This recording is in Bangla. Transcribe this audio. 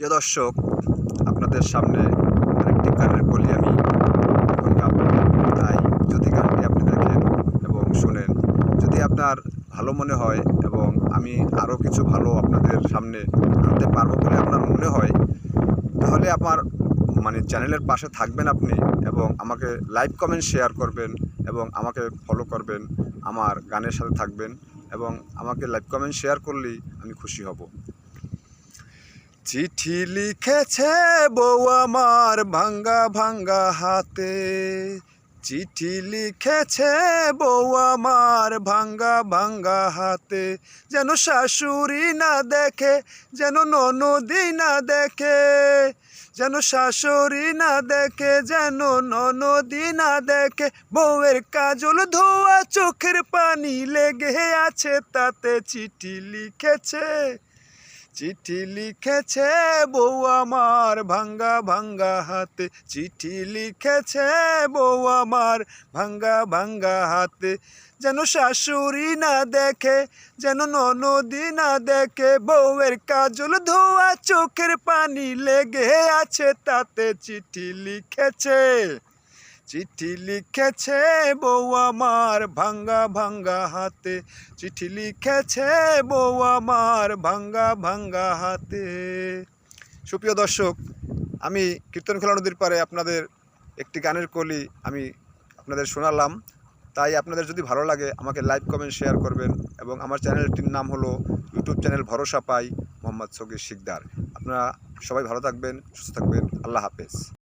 প্রিয় দর্শক, আপনাদের সামনে আরেকটি গানের কলি আমি এখন গাব। তাই যদি গানটি আপনি দেখেন এবং শুনেন, যদি আপনার ভালো মনে হয় এবং আমি আরও কিছু ভালো আপনাদের সামনে আনতে পারবো বলে আপনার মনে হয়, তাহলে আমার চ্যানেলের পাশে থাকবেন আপনি এবং আমাকে লাইক কমেন্ট শেয়ার করবেন এবং আমাকে ফলো করবেন, আমার গানের সাথে থাকবেন এবং আমাকে লাইক কমেন্ট শেয়ার করলেই আমি খুশি হব। চিঠি লিখেছে বউ আমার ভাঙ্গা ভাঙ্গা হাতে, চিঠি লিখেছে বউ আমার ভাঙ্গা ভাঙ্গা হাতে, যেন শাশুড়ি না দেখে, যেন ননদি না দেখে, যেন শাশুড়ি না দেখে, যেন ননদি না দেখে, বউয়ের কাজল ধোয়া চোখের পানি লেগে আছে তাতে। চিঠি লিখেছে, চিঠি লিখেছে বউ আমার ভাঙ্গা ভাঙ্গা হাতে, চিঠি লিখেছে বউ আমার ভাঙ্গা ভাঙ্গা হাতে, যেন শাশুড়ি না দেখে, যেন ননদি না দেখে, বউয়ের কাজল ধোয়া চোখের পানি লেগে আছে তাতে। চিঠি লিখেছে, চিঠি লিখেছে বউ আমার ভাঙ্গা ভাঙ্গা হাতে, চিঠি লিখেছে বউ আমার ভাঙ্গা ভাঙ্গা হাতে। সুপ্রিয় দর্শক, আমি কীর্তনখোলা নদীর পাড়ে আপনাদের একটি গানের কলি আমি আপনাদের শোনালাম। তাই আপনাদের যদি ভালো লাগে আমাকে লাইক কমেন্ট শেয়ার করবেন এবং আমার চ্যানেলটির নাম হলো ইউটিউব চ্যানেল ভরসা পাই মোহাম্মদ সগীর শিকদার। আপনারা সবাই ভালো থাকবেন, সুস্থ থাকবেন। আল্লাহ হাফেজ।